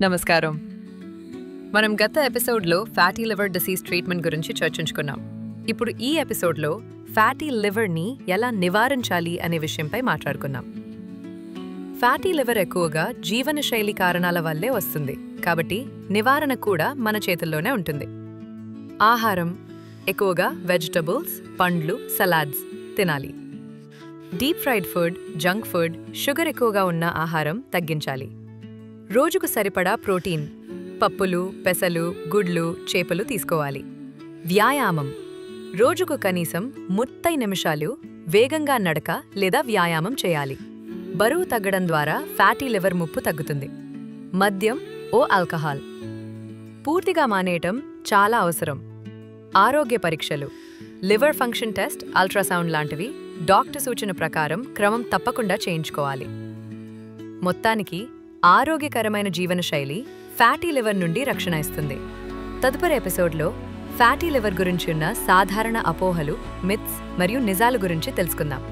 నమస్కారం. మనం గత ఎపిసోడ్లో ఫ్యాటీ లివర్ డిసీజ్ ట్రీట్మెంట్ గురించి చర్చించుకున్నాం. ఇప్పుడు ఈ ఎపిసోడ్లో ఫ్యాటీ లివర్ని ఎలా నివారించాలి అనే విషయంపై మాట్లాడుకున్నాం. ఫ్యాటీ లివర్ ఎక్కువగా జీవనశైలి కారణాల వల్లే వస్తుంది, కాబట్టి నివారణ కూడా మన చేతుల్లోనే ఉంటుంది. ఆహారం ఎక్కువగా వెజిటబుల్స్, పండ్లు, సలాడ్స్ తినాలి. Deep fried food, junk food, sugar ఎక్కువగా ఉన్న ఆహారం తగ్గించాలి. రోజుకు సరిపడా ప్రోటీన్, పప్పులు, పెసలు, గుడ్లు, చేపలు తీసుకోవాలి. వ్యాయామం రోజుకు కనీసం 30 నిమిషాలు వేగంగా నడక లేదా వ్యాయామం చేయాలి. బరువు తగ్గడం ద్వారా ఫ్యాటీ లివర్ ముప్పు తగ్గుతుంది. మద్యం ఆల్కహాల్ పూర్తిగా మానేయటం చాలా అవసరం. ఆరోగ్య పరీక్షలు, లివర్ ఫంక్షన్ టెస్ట్, అల్ట్రాసౌండ్ లాంటివి డాక్టర్ సూచన ప్రకారం క్రమం తప్పకుండా చేయించుకోవాలి. మొత్తానికి ఆరోగ్యకరమైన జీవనశైలి ఫ్యాటీ లివర్ నుండి రక్షణ ఇస్తుంది. తదుపరి ఎపిసోడ్లో ఫ్యాటీ లివర్ గురించి ఉన్న సాధారణ అపోహలు, మిత్స్ మరియు నిజాల గురించి తెలుసుకుందాం.